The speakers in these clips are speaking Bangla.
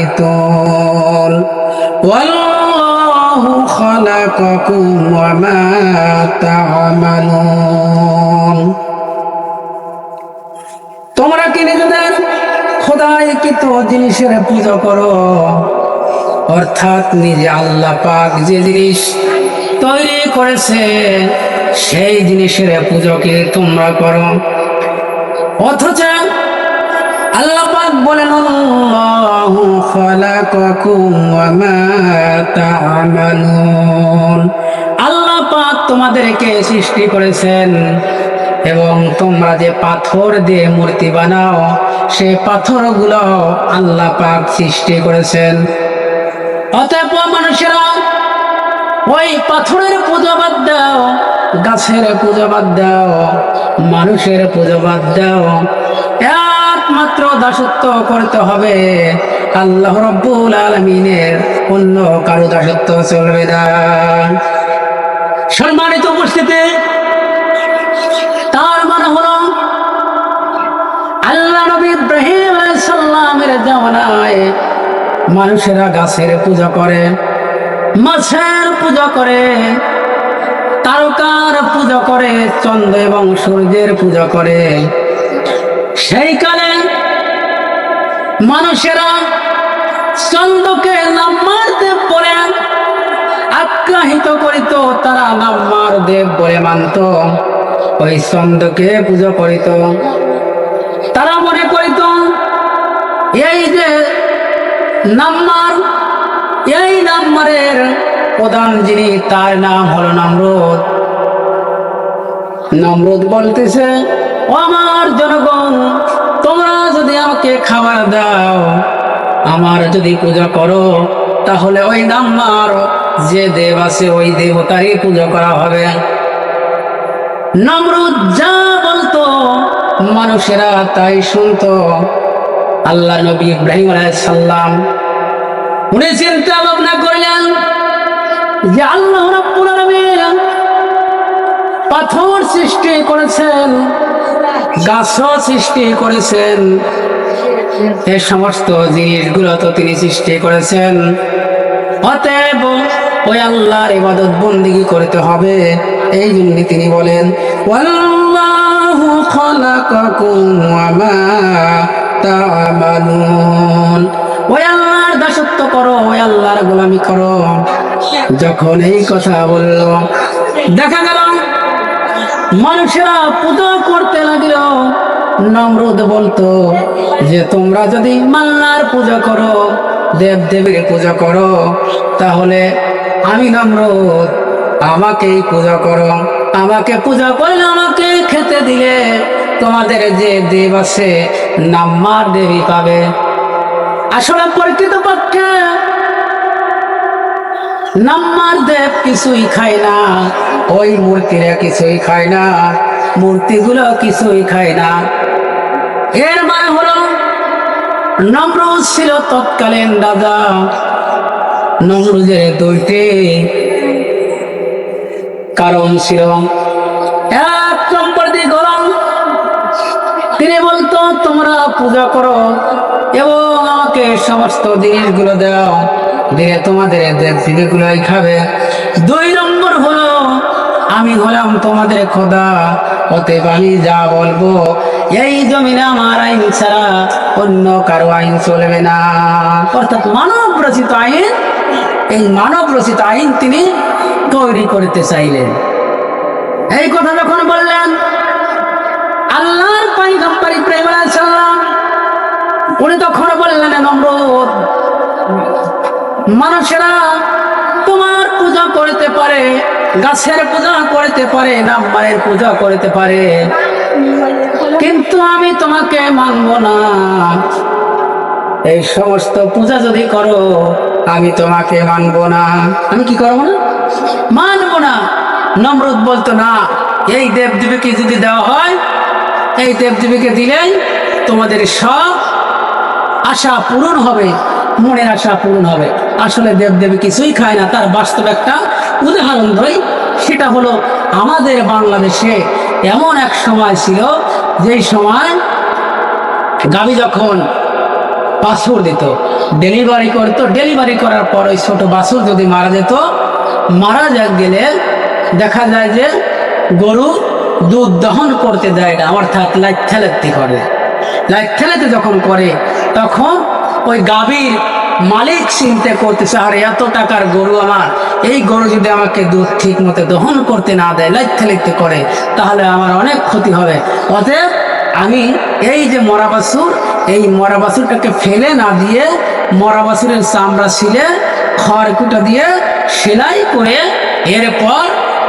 قانتون والله خلقكم وما تعملون তোমরা কি নিজেদের খোদাইকৃত জিনিসের পূজা করো, অর্থাৎ নিজে আল্লাহ পাক যে জিনিস তৈরি করেছে সেই জিনিসের পূজাকে তোমরা করো, অথচ আল্লাহ পাক বলেন আল্লাহু খালাকাকুম ওয়া মা তা'মালুন, আল্লাহ পাক তোমাদেরকে সৃষ্টি করেছেন এবং তোমরা যে পাথর দিয়ে মূর্তি বানাও সেই পাথরগুলো আল্লাহ পাক সৃষ্টি করেছেন। অতএব মানুষেরা ওই পাথরের পূজা বাদ দাও, গাছের পূজা বাদ দাও, মানুষের পূজা বাদ দাও, একমাত্র দাসত্ব করতে হবে আল্লাহ রাব্বুল আলামিনের, অন্য কারো দাসত্ব চলবে না। সম্মানিত উপস্থিতি, তার মানে হলো আল্লাহ নবী ইব্রাহিম আলাইহিস সালামের জামানায় মানুষেরা গাছের পূজা করে, মাছের পূজা করে, তারকার পূজা করে, চন্দ্র এবং সূর্যের পূজা করে। সেই কালে মানুষেরা চন্দ্রকে নাম্মার দেব বলে আখ্যায়িত করিত, তারা নাম্মার দেব বলে মানত, ওই চন্দ্রকে পূজা করিত। তারা মনে করিত এই যে নাম্মার, এই নাম্মারের প্রধান যিনি তার নাম হলো নমরুদ। নমরুদ বলতেছে, ও আমার জনগণ, তোমরা যদি আমাকে খাবার দাও, আমার যদি পূজা করো, তাহলে ওই নাম্মার যে দেব আছে ওই দেবতারই পূজা করা হবে। নমরুদ যা বলতো মানুষেরা তাই শুনতো। আল্লাহ নবী ইব্রাহিম আলাইহিস সালাম উনি চিন্তা ভাবনা করলেন যে আল্লাহ রাব্বুল আলামিন পাথর সৃষ্টি করেছেন, গাছও সৃষ্টি করেছেন, এই সমস্ত জিনিসগুলো তো তিনি সৃষ্টি করেছেন। অতএব ওই আল্লাহর ইবাদত বন্দেগী করতে হবে। এই জন্য তিনি বলেন ওয়াল্লাহু খালাকাকুম ওয়া মা তা'মালুন, ওই আল্লাহর দাসত্ব করো, ওই আল্লাহর গোলামি করো। যখন এই কথা বলল, দেখা গেল মানুষেরা পূজা করতে লাগল। নমরুদ বলতো যে তোমরা যদি আল্লাহর পূজা করো, দেব দেবীর পূজা করো, তাহলে আমি নমরুদ, আমাকেই পূজা করো। আমাকে পূজা করলে, আমাকে খেতে দিলে তোমাদের যে দেব আছে নাম্মার দেবী পাবে। আসলে প্রকৃতপক্ষে নাম্মার দেব কিছুই খায় না, ওই মূর্তিরা কিছুই খায় না, মূর্তিগুলো কিছুই খায় না। এর মানে হলো নমরুদ ছিল তৎকালীন রাজা। নমরুদের দুইটি কারণ ছিল। এক নম্বর দিক হলো তিনি বলতো তোমরা পূজা করো এবং আমাকে সমস্ত জিনিসগুলো দাও, দিয়ে তোমাদের দেব দেবীগুলোই খাবে। দুই নম্বর হলো আমি হলাম তোমাদের খোদা, অতএব আমি যা বলবো এই জমিনে আমার আইন ছাড়া অন্য কারো আইন চলবে না। অর্থাৎ মানব রচিত আইন, এই মানব রচিত আইন তিনি তৈরি করতে চাইলেন। এই কথা যখন বললেন, আল্লাহর পয়গম্বর ইব্রাহিম আলাইহিস সালাম উনি তখন বললেন, নমরুদ, মানুষেরা তোমার পূজা করতে পারে, গাছের পূজা করতে পারে, নাম্বারের পূজা করতে পারে, কিন্তু আমি তোমাকে মানব না। এই সমস্ত পূজা যদি করো আমি তোমাকে মানব না। আমি কি করবো না? মানব না। নমরুদ বলতো না, এই দেবদেবীকে যদি দেওয়া হয়, এই দেবদেবীকে দিলেই তোমাদের সব আশা পূরণ হবে, মনের আশা পূরণ হবে। আসলে দেবদেবী কিছুই খায় না। তার বাস্তব একটা উদাহরণ ধরি, সেটা হলো আমাদের বাংলাদেশে এমন এক সময় ছিল যেই সময় গাভী যখন বাছুর দিত, ডেলিভারি করতো। ডেলিভারি করার পর ওই ছোট বাছুর যদি মারা যেত, মারা গেলে দেখা যায় যে গরু দুধ দহন করতে দেয় না, অর্থাৎ লাইথ্যালাইথি করে। লাইথ্যালাইথি যখন করে তখন ওই গাভীর মালিক চিন্তা করতেছে, আর এত টাকার গরু আমার, এই গরু যদি আমাকে দুধ ঠিক মতো দহন করতে না দেয়, লাইথ্যালাইথি করে, তাহলে আমার অনেক ক্ষতি হবে। অতএব আমি এই যে মরা বাছুর, এই মরা বাছুরটাকে ফেলে না দিয়ে মরা বাছুরের চামড়া ছিলে খড়কুটা দিয়ে সেলাই করে এরপর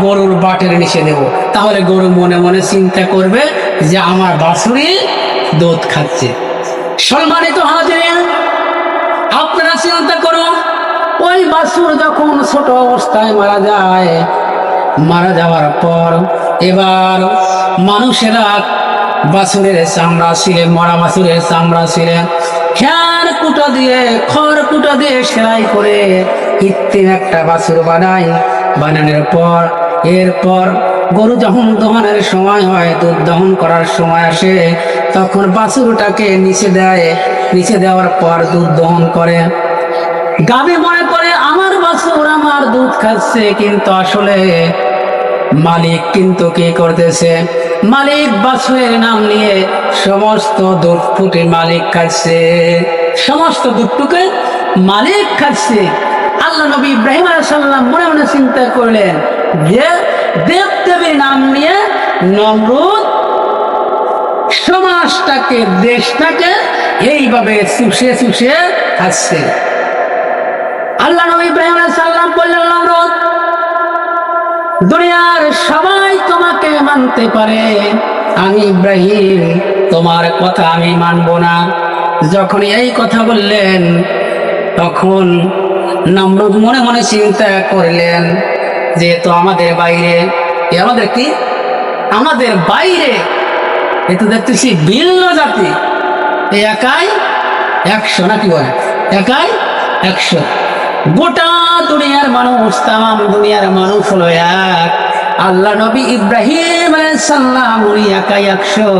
গরুর বাটের নিচে দেব। তাহলে গরু মনে মনে চিন্তা করবে যে আমার বাছুরই দুধ খাচ্ছে। সম্মানিত হাজির, আপনারা চিন্তা করুন, ওই বাছুর যখন ছোট অবস্থায় মারা যায়, মারা যাওয়ার পর এবার মানুষেরা বাছুরের চামড়া ছিলে, মরা বাছুরের চামড়া ছিলে খড় কুটা দিয়ে সেলাই করে কৃত্রিম একটা বাছুর বানায়। বানানোর পর এরপর গরু যখন দহনের সময় হয়, দুধ দহন করার সময় আসে, তখন বাছুরটাকে নিচে দেয়। নিচে দেওয়ার পর দুধ দহন করে। গাভী মনে করে আমার বাছুর আমার দুধ খাচ্ছে, কিন্তু আসলে মালিক কিন্তু কি করতেছে? মালিক বাছুরের নাম নিয়ে সমস্ত দুধটুকে মালিক খাচ্ছে, সমস্ত দুধটুকে মালিক খাচ্ছে। আল্লাহ নবী ইব্রাহিম আলাইহিস সালাম মনে মনে চিন্তা করলেন যে দেবদেবীর নাম নিয়ে নমরুদ সমাজটাকে, দেশটাকে এইভাবে চুষে চুষে খাচ্ছে। আল্লাহ নবী ইব্রাহিম আলাইহিস সালাম বললেন, নমরুদ, দুনিয়ার সবাই তোমাকে মানতে পারে, আমি ইব্রাহিম তোমার কথা আমি মানব না। যখন এই কথা বললেন তখন নমরুদ মনে মনে চিন্তা করলেন যে তো আমাদের বাইরে, আমাদের কি, আমাদের বাইরে এ তো দেখতেছি ভিন্ন জাতি, একাই 100 নাকি বলে, একাই 100। গোটা দুনিয়ার মানুষ, তাম দুনিয়ার মানুষ হলো এক। আল্লাহ নবী ইব্রাহিম আলাইহিস সালাম উনি একাই 100,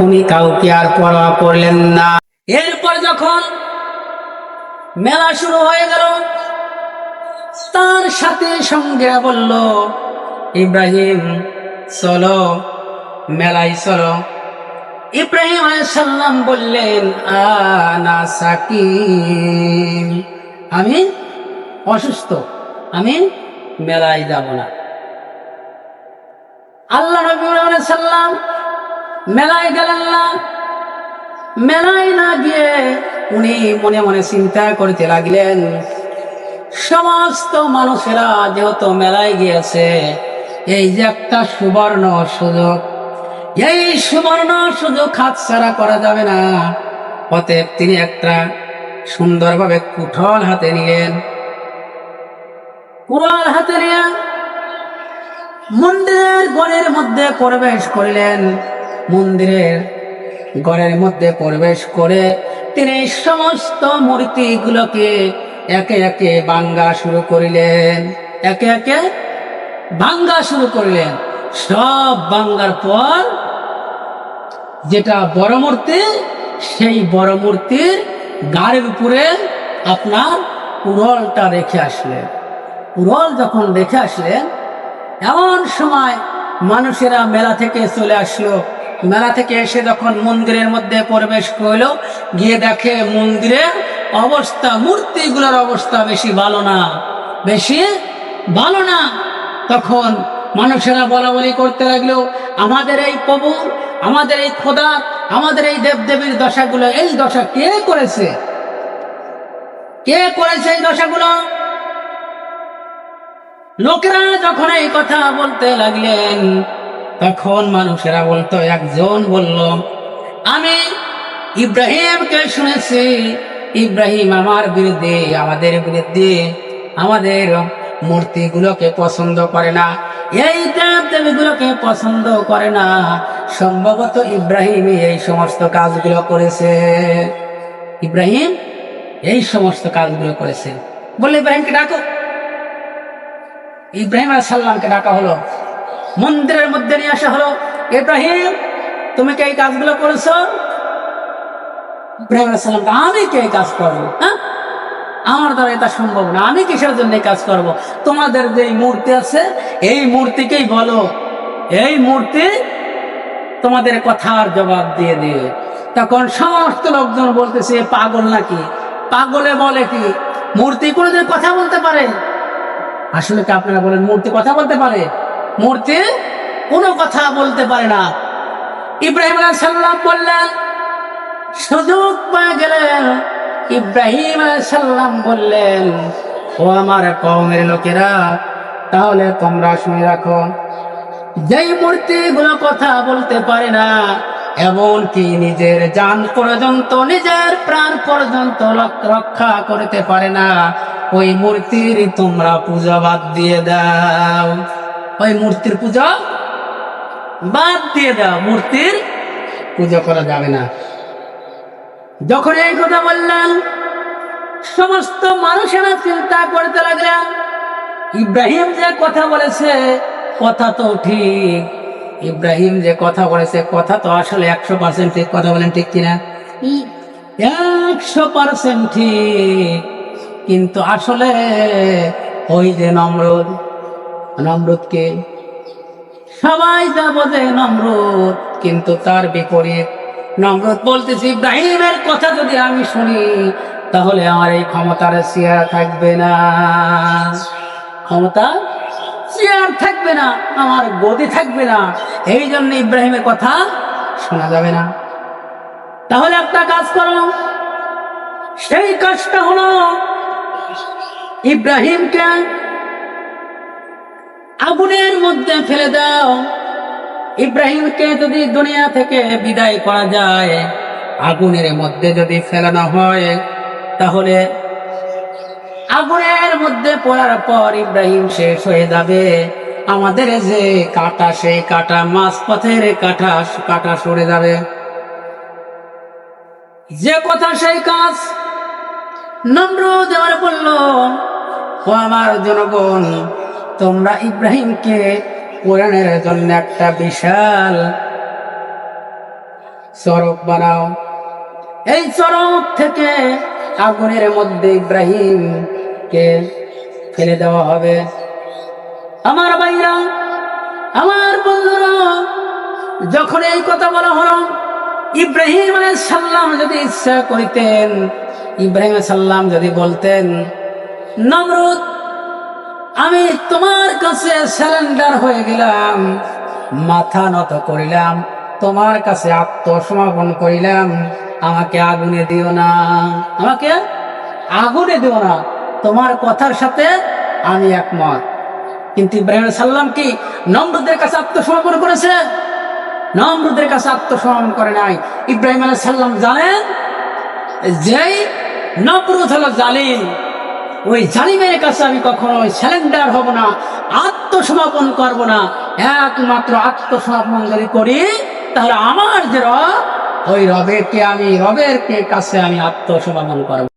উনি কাউকে আর পরোয়া করলেন না। এরপর যখন মেলা শুরু হয়ে গেল, তার সাথে সঙ্গে বলল, ইব্রাহিম চলো মেলায় চলো। ইব্রাহিম আলাইহিস সালাম বললেন, আনা সাকিম, আমি অসুস্থ, আমি মেলায় যাব না। আল্লাহ নবী আলাইহিস সালাম মেলায় গেলেন না। মেলায় না গিয়ে উনি মনে মনে চিন্তা করতে লাগলেন, সমস্ত মানুষেরা যেহেতু মেলায় গিয়েছে, এই যে একটা সুবর্ণ সুযোগ, এই সুবর্ণ সুযোগ হাতছাড়া করা যাবে না। অতএব তিনি একটা সুন্দরভাবে কুঠল হাতে নিলেন। কুড়াল হাতে নিয়ে মন্দিরের ঘরের মধ্যে প্রবেশ করিলেন। মন্দিরের ঘরের মধ্যে প্রবেশ করে তিনি সমস্ত মূর্তিগুলোকে একে একে ভাঙা শুরু করিলেন, একে একে ভাঙা শুরু করিলেন। সব ভাঙার পর যেটা বড় মূর্তি, সেই বড় মূর্তির গাড়ির উপরে আপনার কুড়ালটা রেখে আসলেন। কুড়াল যখন রেখে আসলেন, এমন সময় মানুষেরা মেলা থেকে চলে আসলো। মেলা থেকে এসে যখন মন্দিরের মধ্যে প্রবেশ করলো, গিয়ে দেখে মন্দিরের অবস্থা, মূর্তিগুলোর অবস্থা বেশি ভালো না, বেশি ভালো না। তখন মানুষেরা বলা বলি করতে লাগলো, আমাদের এই প্রভু, আমাদের এই খোদা, আমাদের এই দেবদেবীর দশাগুলো, এই দশা কে করেছে? কে করেছে এই দশাগুলো? লোকেরা যখন এই কথা বলতে লাগলেন, তখন মানুষেরা বলতো, একজন বলল, আমি ইব্রাহিমকে শুনেছি, ইব্রাহিম আমার বিরুদ্ধে, আমাদের বিরুদ্ধে, আমাদের মূর্তিগুলোকে পছন্দ করে না, এই দেবদেবীগুলোকে পছন্দ করে না। সম্ভবত ইব্রাহিম এই সমস্ত কাজগুলো করেছে, ইব্রাহিম এই সমস্ত কাজগুলো করেছে। বললে ইব্রাহিমকে ডাকো। ইব্রাহিম আলাইহিস সালামকে ডাকা হলো, মন্দিরের মধ্যে নিয়ে আসা হলো। ইব্রাহিম, তুমি কি এই কাজগুলো করেছো? ইব্রাহিম আলাইহিস সালাম, আমি কে কাজ করবো? হ্যাঁ, আমার দ্বারা এটা সম্ভব না, আমি কিসের জন্য কাজ করব? তোমাদের যে মূর্তি আছে এই মূর্তিকেই বলো, এই মূর্তি তোমাদের কথার জবাব দিয়ে দিবে। তখন সমস্ত লোকজন বলতেছে পাগল নাকি, পাগলে বলে কি মূর্তি কোনোদিন কথা বলতে পারে? আসলে কি আপনারা বলেন মূর্তি কথা বলতে পারে? মূর্তি কোনো কথা বলতে পারে না। ইব্রাহিম আলাইহিস সালাম বললেন, সুযোগ পেয়ে গেলেন ইব্রাহিম আলাইহিস সালাম বললেন, ও আমার কওমের লোকেরা, তাহলে তোমরা শুনে রাখো, যেই মূর্তিগুলো কথা বলতে পারে না, এমনকি নিজের জান পর্যন্ত, নিজের প্রাণ পর্যন্ত রক্ষা করতে পারে না, ওই মূর্তির তোমরা পূজা বাদ দিয়ে দাও। ওই মূর্তির পূজা বাদ দিয়ে দাও, মূর্তির পূজা করা যাবে না। যখন এই কথা বললেন, সমস্ত মানুষেরা চিন্তা করতে লাগলেন, ইব্রাহিম যে কথা বলেছে কথা তো ঠিক, ইব্রাহিম যে কথা বলেছে কথা তো আসলে 100% ঠিক। কথা বলেন ঠিক কিনা? 100% ঠিক। কিন্তু আসলে ওই যে নমরুদকে সবাই যা বোঝে নমরুদ, কিন্তু তার বিপরীত। নমরুদ বলতেছে ইব্রাহিমের কথা যদি আমি শুনি তাহলে আমার এই ক্ষমতার চেয়ার থাকবে না, ক্ষমতা চেয়ার থাকবে না, আমার গদি থাকবে না, এই জন্য ইব্রাহিমের কথা শোনা যাবে না। তাহলে একটা কাজ করো, সেই কাজটা হলো ইব্রাহিমকে আগুনের মধ্যে ফেলে দাও। ইব্রাহিমকে যদি দুনিয়া থেকে বিদায় করা যায়, আগুনের মধ্যে যদি ফেলানো হয়, তাহলে আগুনের মধ্যে পড়ার পর ইব্রাহিম শেষ হয়ে যাবে। আমাদের যে কাটা, সেই কাটা মাঝপথের কাটা সরে যাবে। যে কথা সেই কাজ। নমরুদ এবার বলল, ও আমার জনগণ, তোমরা ইব্রাহিমকে পোড়ানোর জন্য একটা বিশাল চরক বানাও। এই চরক থেকে আগুনের মধ্যে ইব্রাহিমকে ফেলে দেওয়া হবে। আমার ভাইরা, আমার বন্ধুরা, যখন এই কথা বলা হলো, ইব্রাহিম আলাইহিস সালাম যদি ইচ্ছা করিতেন, ইব্রাহিম আলাইহিস সালাম যদি বলতেন, নমরুদ আমি তোমার কাছে সারেন্ডার হয়ে গেলাম, মাথা নত করিলাম, তোমার কাছে আত্মসমর্পণ করিলাম, আমাকে আগুনে দিও না, আমাকে আগুনে দিও না, তোমার কথার সাথে আমি একমত। কিন্তু ইব্রাহিম আলাইহিস সালাম কি নমরুদের কাছে আত্মসমর্পণ করেছে? নমরুদের কাছে আত্মসমর্পণ করে নাই। ইব্রাহিম আলাইহিস সালাম জানেন যেই নমরুদ হলো জালিম, ওই জালিমের কাছে আমি কখনো সারেন্ডার হব না, আত্মসমর্পণ করব না। একমাত্র আত্মসমর্পণ যদি করি তাহলে আমার যে রব, ওই রবের কাছে আমি আত্মসমর্পণ করব।